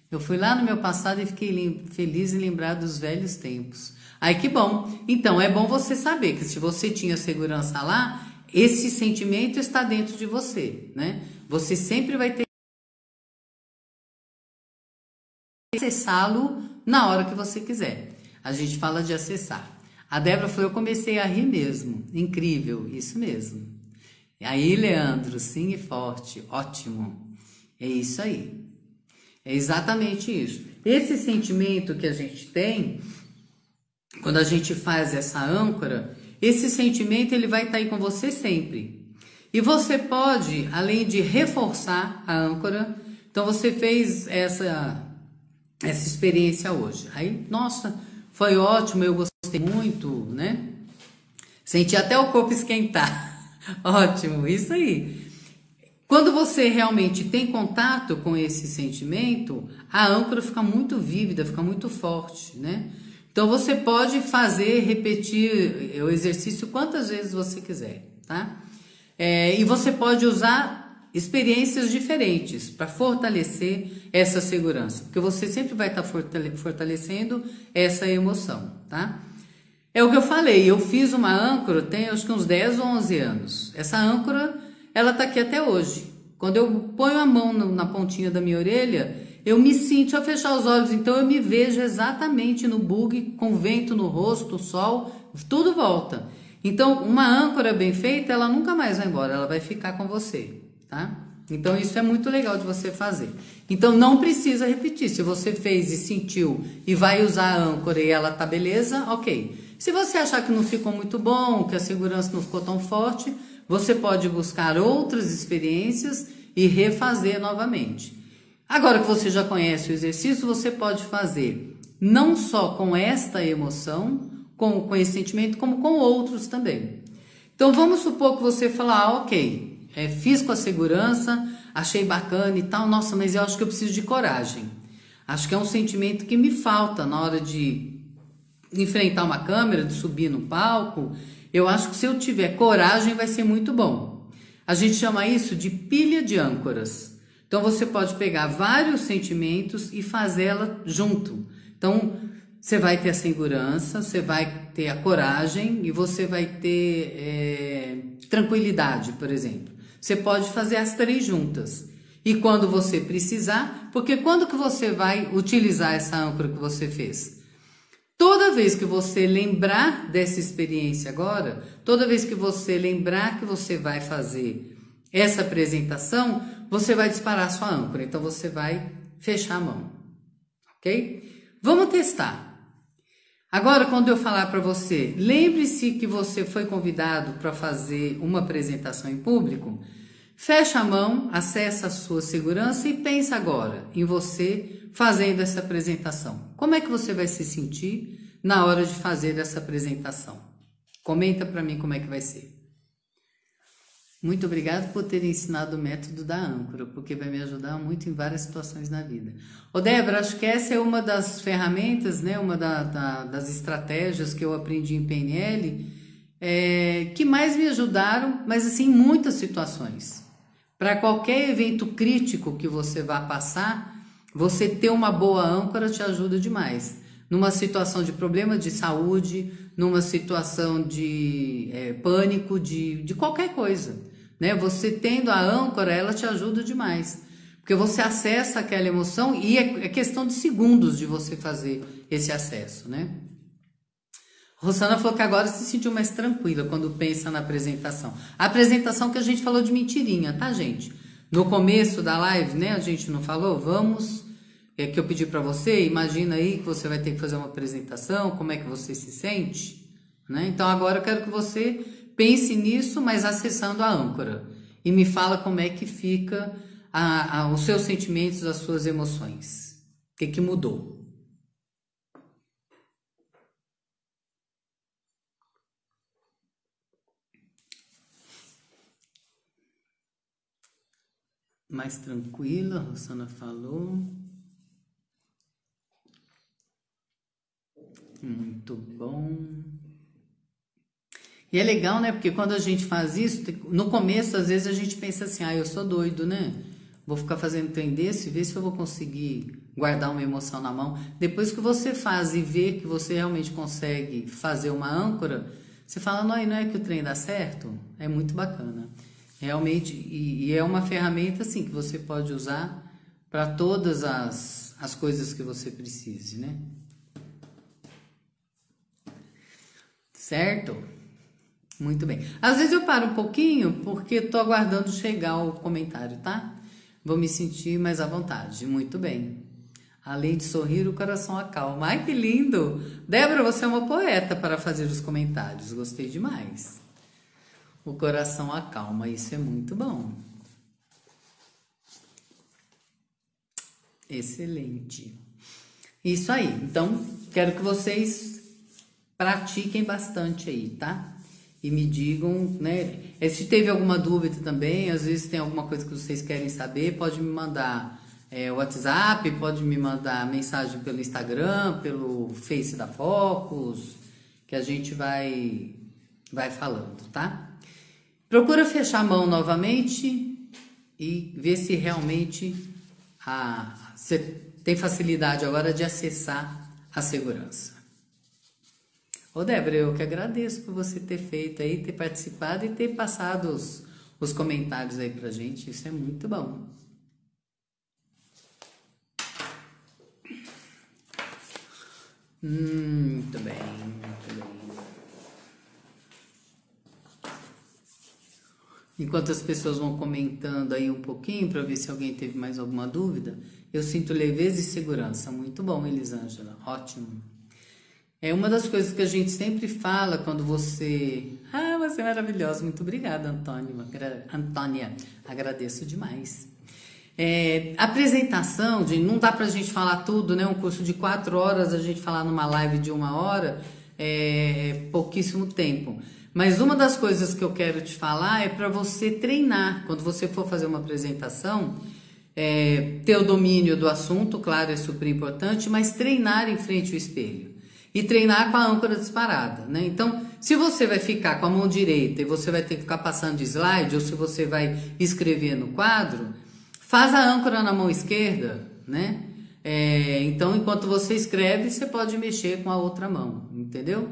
Eu fui lá no meu passado e fiquei feliz em lembrar dos velhos tempos. Ai, que bom. Então, é bom você saber que se você tinha segurança lá, esse sentimento está dentro de você, né? Você sempre vai ter que acessá-lo na hora que você quiser. A gente fala de acessar. A Débora falou, eu comecei a rir mesmo. Incrível, isso mesmo. Aí, Leandro, sim e forte, ótimo. É isso aí. É exatamente isso. Esse sentimento que a gente tem, quando a gente faz essa âncora, esse sentimento ele vai estar aí com você sempre. E você pode, além de reforçar a âncora, então você fez essa experiência hoje. Aí, nossa, foi ótimo, eu gostei muito, né? Senti até o corpo esquentar. Ótimo, isso aí. Quando você realmente tem contato com esse sentimento, a âncora fica muito vívida, fica muito forte, né? Então você pode repetir o exercício quantas vezes você quiser, tá? E você pode usar experiências diferentes para fortalecer essa segurança, porque você sempre vai estar fortalecendo essa emoção, tá? É o que eu falei, eu fiz uma âncora, tem acho que uns 10 ou 11 anos. Essa âncora, ela tá aqui até hoje. Quando eu ponho a mão na pontinha da minha orelha, eu me sinto, se eu fechar os olhos, então eu me vejo exatamente no bug, com vento no rosto, sol, tudo volta. Então, uma âncora bem feita, ela nunca mais vai embora, ela vai ficar com você, tá? Então, isso é muito legal de você fazer. Então, não precisa repetir. Se você fez e sentiu e vai usar a âncora e ela tá beleza, ok. Se você achar que não ficou muito bom, que a segurança não ficou tão forte, você pode buscar outras experiências e refazer novamente. Agora que você já conhece o exercício, você pode fazer não só com esta emoção, com esse sentimento, como com outros também. Então, vamos supor que você fala, ok, fiz com a segurança, achei bacana e tal, nossa, mas eu acho que eu preciso de coragem. Acho que é um sentimento que me falta na hora de enfrentar uma câmera, de subir no palco. Eu acho que se eu tiver coragem vai ser muito bom. A gente chama isso de pilha de âncoras. Então você pode pegar vários sentimentos e fazê-la junto. Então você vai ter a segurança, você vai ter a coragem e você vai ter tranquilidade, por exemplo. Você pode fazer as três juntas. E quando você precisar, porque quando que você vai utilizar essa âncora que você fez? Toda vez que você lembrar dessa experiência agora, toda vez que você lembrar que você vai fazer essa apresentação, você vai disparar sua âncora. Então, você vai fechar a mão, ok? Vamos testar. Agora, quando eu falar para você, lembre-se que você foi convidado para fazer uma apresentação em público, fecha a mão, acessa a sua segurança e pensa agora em você fazendo essa apresentação. Como é que você vai se sentir na hora de fazer essa apresentação? Comenta para mim como é que vai ser. Muito obrigado por ter ensinado o método da âncora, porque vai me ajudar muito em várias situações na vida. Ô Débora, acho que essa é uma das ferramentas, né, uma das estratégias que eu aprendi em PNL, que mais me ajudaram, mas assim, em muitas situações. Para qualquer evento crítico que você vá passar, você ter uma boa âncora te ajuda demais. Numa situação de problema de saúde, numa situação de pânico, de qualquer coisa, né? Você tendo a âncora, ela te ajuda demais. Porque você acessa aquela emoção e é questão de segundos de você fazer esse acesso, né? Rosana falou que agora se sentiu mais tranquila quando pensa na apresentação. A apresentação que a gente falou de mentirinha, tá, gente? No começo da live, né, a gente não falou? Que eu pedi para você, imagina aí que você vai ter que fazer uma apresentação, como é que você se sente, né? Então agora eu quero que você pense nisso, mas acessando a âncora. E me fala como é que fica os seus sentimentos, as suas emoções. O que mudou? Mais tranquila, a Rosana falou. Muito bom. E é legal, né? Porque quando a gente faz isso, no começo, às vezes a gente pensa assim, eu sou doido, né? Vou ficar fazendo trem desse, ver se eu vou conseguir guardar uma emoção na mão. Depois que você faz e vê que você realmente consegue fazer uma âncora, você fala, não é que o trem dá certo? É muito bacana. Realmente, e é uma ferramenta assim que você pode usar para todas as coisas que você precise, né? Certo? Muito bem. Às vezes eu paro um pouquinho porque tô aguardando chegar o comentário, tá? Vou me sentir mais à vontade. Muito bem. Além de sorrir, o coração acalma. Ai, que lindo! Débora, você é uma poeta para fazer os comentários. Gostei demais. O coração acalma, isso é muito bom. Excelente. Isso aí. Então, quero que vocês pratiquem bastante aí, tá? E me digam, né? Se teve alguma dúvida também, às vezes tem alguma coisa que vocês querem saber, pode me mandar WhatsApp, pode me mandar mensagem pelo Instagram, pelo Face da Focus, que a gente vai falando, tá? Procura fechar a mão novamente e ver se realmente você tem facilidade agora de acessar a segurança. Ô, Débora, eu que agradeço por você ter feito aí, ter participado e ter passado os comentários aí pra gente. Isso é muito bom. Muito bem, muito bem. Enquanto as pessoas vão comentando aí um pouquinho para ver se alguém teve mais alguma dúvida, eu sinto leveza e segurança. Muito bom, Elisângela. Ótimo. É uma das coisas que a gente sempre fala quando você... Ah, você é maravilhosa. Muito obrigada, Antônia. Agradeço demais. Apresentação, não dá pra gente falar tudo, né? Um curso de 4 horas, a gente falar numa live de 1 hora, é pouquíssimo tempo. Mas uma das coisas que eu quero te falar é para você treinar. Quando você for fazer uma apresentação, ter o domínio do assunto, claro, é super importante, mas treinar em frente ao espelho. E treinar com a âncora disparada, né? Então, se você vai ficar com a mão direita e você vai ter que ficar passando de slide, ou se você vai escrever no quadro, faz a âncora na mão esquerda, né? Então, enquanto você escreve, você pode mexer com a outra mão, entendeu?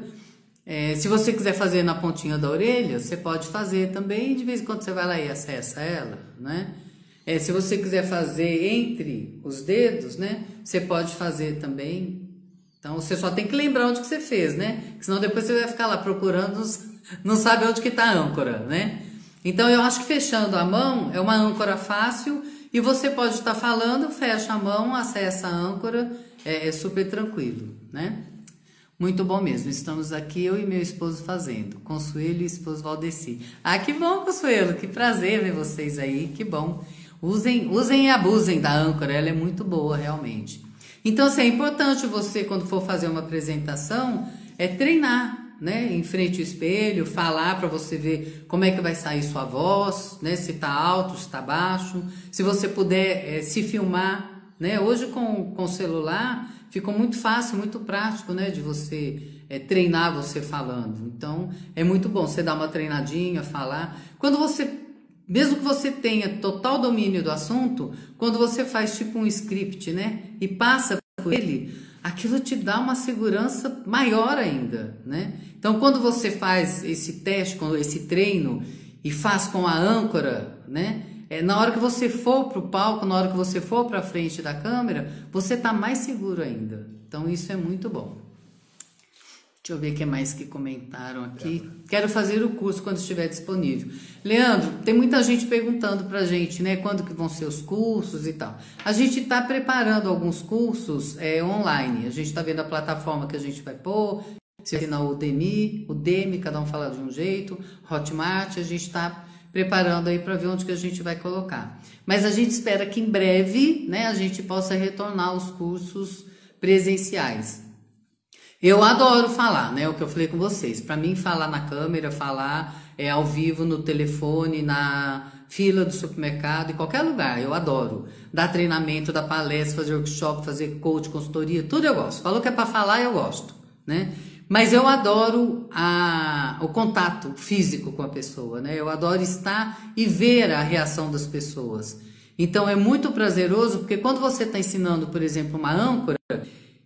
Se você quiser fazer na pontinha da orelha, você pode fazer também, de vez em quando você vai lá e acessa ela, né? Se você quiser fazer entre os dedos, né? Você pode fazer também. Então, você só tem que lembrar onde que você fez, né? Senão depois você vai ficar lá procurando, não sabe onde que tá a âncora, né? Então, eu acho que fechando a mão é uma âncora fácil e você pode estar falando, fecha a mão, acessa a âncora, é super tranquilo, né? Muito bom mesmo, estamos aqui eu e meu esposo fazendo, Consuelo e esposo Valdeci. Ah, que bom, Consuelo, que prazer ver vocês aí, que bom. Usem e abusem da âncora, ela é muito boa realmente. Então, assim, é importante você, quando for fazer uma apresentação, treinar, né? Em frente ao espelho, falar para você ver como é que vai sair sua voz, né? Se tá alto, se tá baixo. Se você puder se filmar, né? Hoje com o celular ficou muito fácil, muito prático, né? De você treinar você falando. Então, é muito bom você dar uma treinadinha, falar. Quando você... Mesmo que você tenha total domínio do assunto, quando você faz tipo um script, né? E passa por ele, aquilo te dá uma segurança maior ainda, né? Então, quando você faz esse teste, esse treino e faz com a âncora, né? Na hora que você for para o palco, na hora que você for para frente da câmera, você tá mais seguro ainda. Então, isso é muito bom. Deixa eu ver o que mais que comentaram aqui. Quero fazer o curso quando estiver disponível. Leandro, tem muita gente perguntando pra gente, né? Quando que vão ser os cursos e tal. A gente está preparando alguns cursos online. A gente está vendo a plataforma que a gente vai pôr. Se assina o Udemy, cada um fala de um jeito. Hotmart, a gente está preparando aí para ver onde que a gente vai colocar. Mas a gente espera que em breve, né? A gente possa retornar os cursos presenciais. Eu adoro falar, né? O que eu falei com vocês. Para mim, falar na câmera, falar ao vivo, no telefone, na fila do supermercado, em qualquer lugar, eu adoro. Dar treinamento, dar palestra, fazer workshop, fazer coach, consultoria, tudo eu gosto. Falou que é para falar, eu gosto, né? Mas eu adoro o contato físico com a pessoa, né? Eu adoro estar e ver a reação das pessoas. Então, é muito prazeroso, porque quando você está ensinando, por exemplo, uma âncora,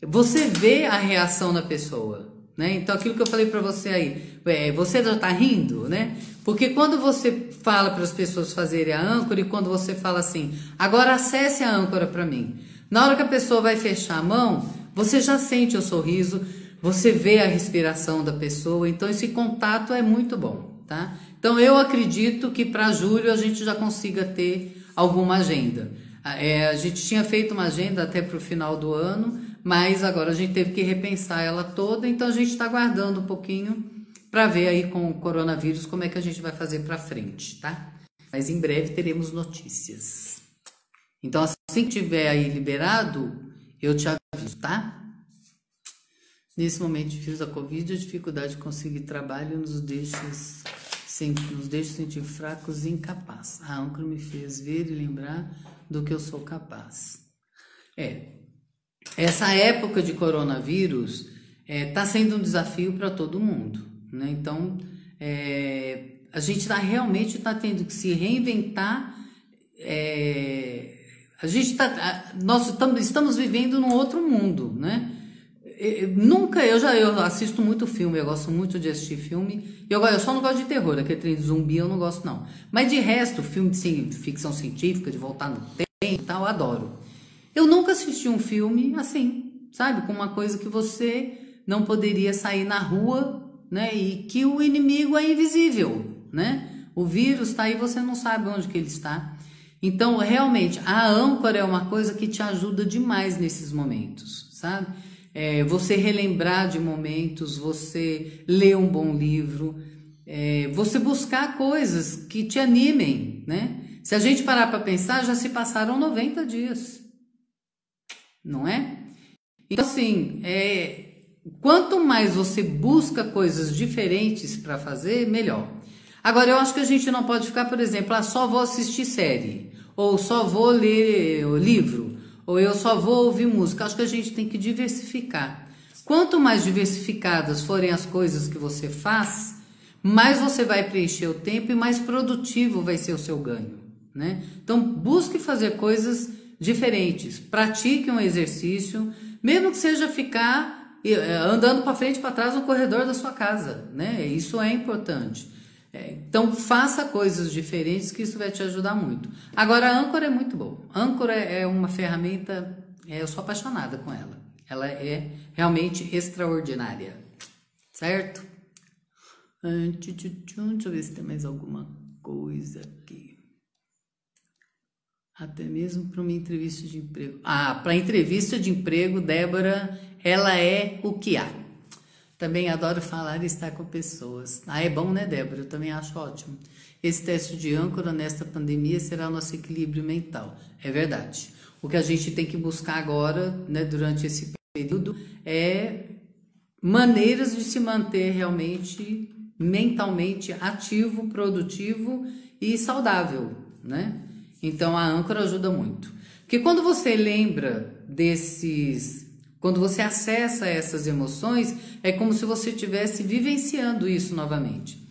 você vê a reação da pessoa, né? Então, aquilo que eu falei para você aí, você já tá rindo, né? Porque quando você fala para as pessoas fazerem a âncora e quando você fala assim, agora acesse a âncora para mim. Na hora que a pessoa vai fechar a mão, você já sente o sorriso, você vê a respiração da pessoa, então esse contato é muito bom, tá? Então, eu acredito que para julho a gente já consiga ter alguma agenda. A gente tinha feito uma agenda até para o final do ano, mas agora a gente teve que repensar ela toda, então a gente está aguardando um pouquinho para ver aí com o coronavírus como é que a gente vai fazer para frente, tá? Mas em breve teremos notícias. Então, assim que tiver aí liberado, eu te aviso, tá? Nesse momento difícil da Covid, a dificuldade de conseguir trabalho nos deixa sentir fracos e incapazes. A âncora me fez ver e lembrar do que eu sou capaz. Essa época de coronavírus está sendo um desafio para todo mundo, né? Então, a gente realmente está tendo que se reinventar. Nós estamos vivendo num outro mundo, né? Nunca, eu assisto muito filme, eu gosto muito de assistir filme. Eu só não gosto de terror, aquele trem de zumbi eu não gosto não. Mas de resto, filme de ficção científica, de voltar no tempo e tal, eu adoro. Eu nunca assisti um filme assim, sabe? Com uma coisa que você não poderia sair na rua, né? E que o inimigo é invisível, né? O vírus está aí, você não sabe onde que ele está. Então, realmente, a âncora é uma coisa que te ajuda demais nesses momentos, sabe? Você relembrar de momentos, você ler um bom livro, você buscar coisas que te animem, né? Se a gente parar para pensar, já se passaram 90 dias, não é? Então, assim, quanto mais você busca coisas diferentes para fazer, melhor. Agora, eu acho que a gente não pode ficar, por exemplo, só vou assistir série, ou só vou ler o livro, ou eu só vou ouvir música. Acho que a gente tem que diversificar. Quanto mais diversificadas forem as coisas que você faz, mais você vai preencher o tempo e mais produtivo vai ser o seu ganho, né? Então, busque fazer coisas diferentes. Pratique um exercício, mesmo que seja ficar andando para frente e para trás no corredor da sua casa, né? Isso é importante. Então, faça coisas diferentes que isso vai te ajudar muito. Agora, a âncora é muito boa. A âncora é uma ferramenta, eu sou apaixonada com ela. Ela é realmente extraordinária, certo? Deixa eu ver se tem mais alguma coisa aqui. Até mesmo para uma entrevista de emprego. Para entrevista de emprego, Débora, ela é o que há. Também adoro falar e estar com pessoas. É bom, né, Débora? Eu também acho ótimo. Esse teste de âncora nesta pandemia será nosso equilíbrio mental. É verdade. O que a gente tem que buscar agora, né, durante esse período, é maneiras de se manter realmente mentalmente ativo, produtivo e saudável, né? Então, a âncora ajuda muito. Porque quando você lembra quando você acessa essas emoções, é como se você estivesse vivenciando isso novamente.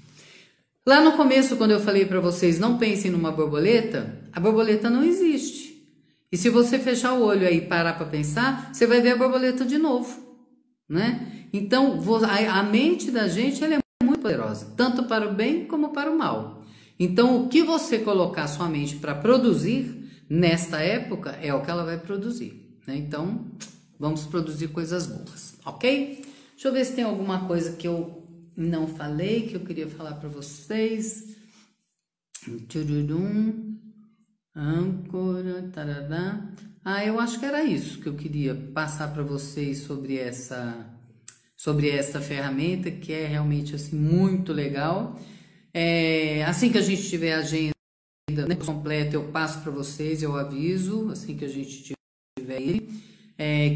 Lá no começo, quando eu falei para vocês, não pensem numa borboleta, a borboleta não existe. E se você fechar o olho aí e parar para pensar, você vai ver a borboleta de novo, né? Então, a mente da gente ela é muito poderosa, tanto para o bem como para o mal. Então, o que você colocar sua mente para produzir nesta época é o que ela vai produzir, né? Então, vamos produzir coisas boas, ok? Deixa eu ver se tem alguma coisa que eu não falei, que eu queria falar para vocês. Âncora, tarará. Eu acho que era isso que eu queria passar para vocês sobre essa ferramenta, que é realmente assim, muito legal. Assim que a gente tiver a agenda, né, completa, eu passo para vocês, eu aviso, assim que a gente tiver ele.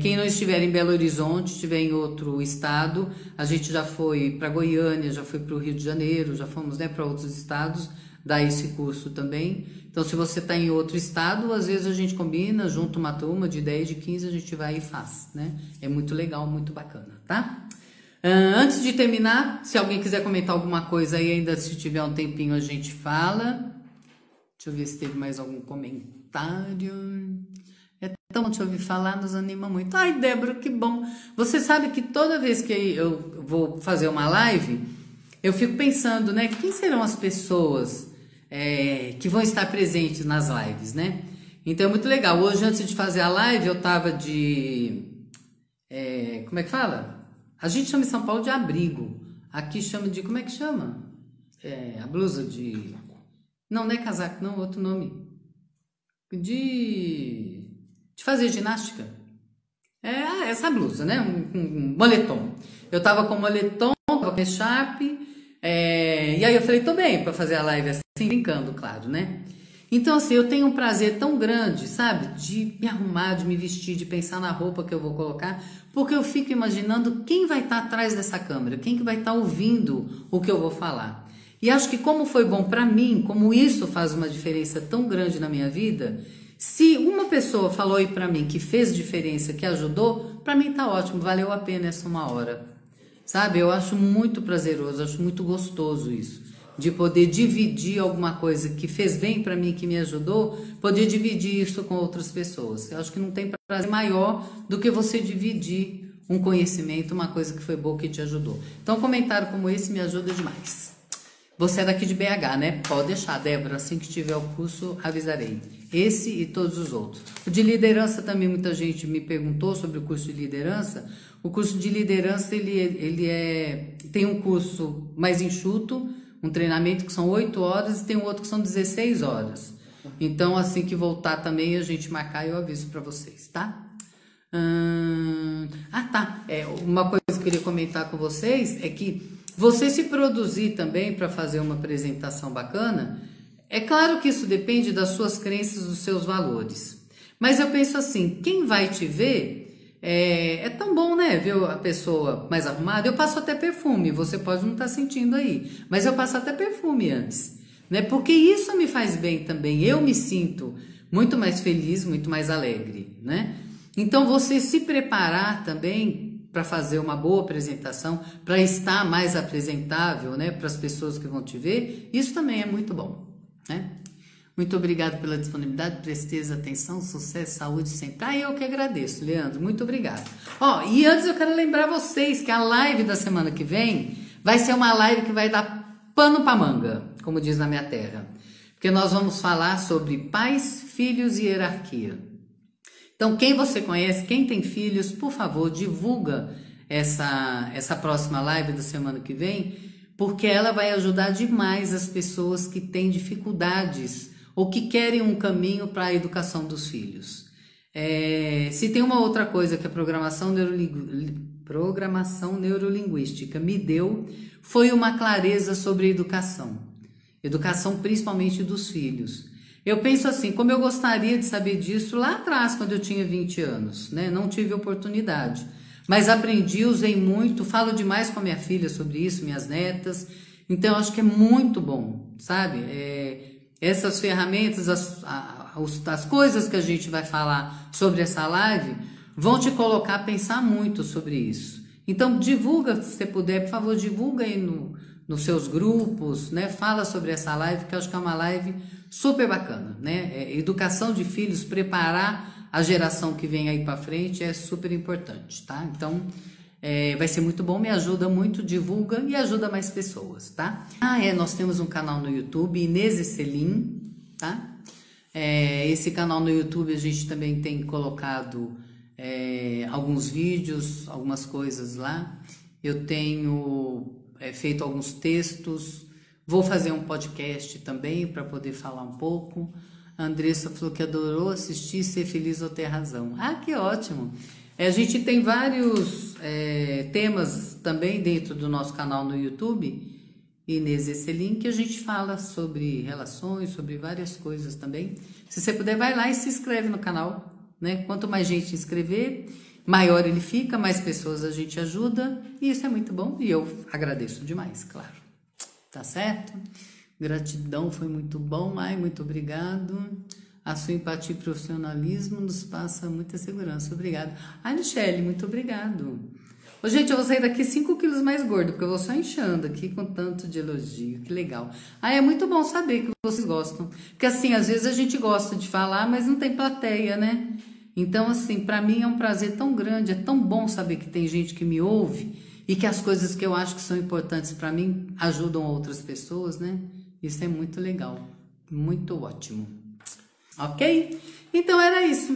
Quem não estiver em Belo Horizonte, estiver em outro estado, a gente já foi para Goiânia, já foi para o Rio de Janeiro, já fomos, né, para outros estados dar esse curso também. Então, se você está em outro estado, às vezes a gente combina, junta uma turma de 10, de 15, a gente vai e faz, né? É muito legal, muito bacana, tá? Antes de terminar, se alguém quiser comentar alguma coisa aí, ainda se tiver um tempinho a gente fala. Deixa eu ver se teve mais algum comentário. É tão bom te ouvir falar, nos anima muito. Ai, Débora, que bom. Você sabe que toda vez que eu vou fazer uma live, eu fico pensando, né? Quem serão as pessoas que vão estar presentes nas lives, né? Então é muito legal. Hoje, antes de fazer a live, eu tava como é que fala? A gente chama em São Paulo de abrigo. Aqui chama de... Como é que chama? A blusa de... Não é casaco, não. Outro nome. De fazer ginástica. Essa blusa, né? Um moletom. Eu tava com moletom, tava com echarpe. E aí eu falei, tô bem pra fazer a live assim, brincando, claro, né? Então, assim, eu tenho um prazer tão grande, sabe? De me arrumar, de me vestir, de pensar na roupa que eu vou colocar, porque eu fico imaginando quem vai estar atrás dessa câmera, quem que vai estar ouvindo o que eu vou falar. E acho que como foi bom pra mim, como isso faz uma diferença tão grande na minha vida, se uma pessoa falou aí pra mim que fez diferença, que ajudou, pra mim tá ótimo, valeu a pena essa uma hora. Sabe? Eu acho muito prazeroso, acho muito gostoso isso. De poder dividir alguma coisa que fez bem para mim, que me ajudou, poder dividir isso com outras pessoas. Eu acho que não tem prazer maior do que você dividir um conhecimento, uma coisa que foi boa, que te ajudou. Então, um comentário como esse me ajuda demais. Você é daqui de BH, né? Pode deixar, Débora, assim que tiver o curso, avisarei. Esse e todos os outros. O de liderança também, muita gente me perguntou sobre o curso de liderança. O curso de liderança, tem um curso mais enxuto, um treinamento que são 8 horas e tem um outro que são 16 horas. Então, assim que voltar também, a gente marcar, eu aviso para vocês, tá? Tá. Uma coisa que eu queria comentar com vocês é que você se produzir também para fazer uma apresentação bacana, é claro que isso depende das suas crenças, dos seus valores. Mas eu penso assim, quem vai te ver, é tão bom, né? Ver a pessoa mais arrumada. Eu passo até perfume, você pode não estar sentindo aí, mas eu passo até perfume antes, né? Porque isso me faz bem também. Eu me sinto muito mais feliz, muito mais alegre, né? Então, você se preparar também para fazer uma boa apresentação, para estar mais apresentável, né, para as pessoas que vão te ver, isso também é muito bom, né? Muito obrigado pela disponibilidade, presteza, atenção, sucesso, saúde sempre. Eu que agradeço, Leandro, muito obrigado. E antes eu quero lembrar vocês que a live da semana que vem vai ser uma live que vai dar pano para manga, como diz na minha terra, porque nós vamos falar sobre pais, filhos e hierarquia. Então, quem você conhece, quem tem filhos, por favor, divulga essa próxima live da semana que vem, porque ela vai ajudar demais as pessoas que têm dificuldades ou que querem um caminho para a educação dos filhos. Se tem uma outra coisa que a programação neurolinguística me deu, foi uma clareza sobre a educação principalmente dos filhos. Eu penso assim, como eu gostaria de saber disso lá atrás, quando eu tinha 20 anos, né? Não tive oportunidade, mas aprendi, usei muito, falo demais com a minha filha sobre isso, minhas netas, então eu acho que é muito bom, sabe? Essas ferramentas, as coisas que a gente vai falar sobre essa live, vão te colocar a pensar muito sobre isso. Então divulga, se você puder, por favor, divulga aí nos seus grupos, né? Fala sobre essa live, que eu acho que é uma live super bacana, né? Educação de filhos, preparar a geração que vem aí para frente é super importante, tá? Então, vai ser muito bom, me ajuda muito, divulga e ajuda mais pessoas, tá? Nós temos um canal no YouTube, Inês e Selim, tá? Esse canal no YouTube a gente também tem colocado alguns vídeos, algumas coisas lá. Eu tenho feito alguns textos. Vou fazer um podcast também para poder falar um pouco. A Andressa falou que adorou assistir Ser Feliz ou Ter Razão. Que ótimo! A gente tem vários temas também dentro do nosso canal no YouTube, Inês e Selim, que a gente fala sobre relações, sobre várias coisas também. Se você puder, vai lá e se inscreve no canal, né? Quanto mais gente inscrever, maior ele fica, mais pessoas a gente ajuda, e isso é muito bom, e eu agradeço demais, claro. Tá certo? Gratidão, foi muito bom. Muito obrigado. A sua empatia e profissionalismo nos passa muita segurança. Obrigado. Michele, muito obrigado. Gente, eu vou sair daqui 5 quilos mais gordo, porque eu vou só inchando aqui com tanto de elogio. Que legal. É muito bom saber que vocês gostam. Porque assim, às vezes a gente gosta de falar, mas não tem plateia, né? Então, assim, para mim é um prazer tão grande, é tão bom saber que tem gente que me ouve e que as coisas que eu acho que são importantes para mim ajudam outras pessoas, né? Isso é muito legal, muito ótimo. Ok? Então era isso.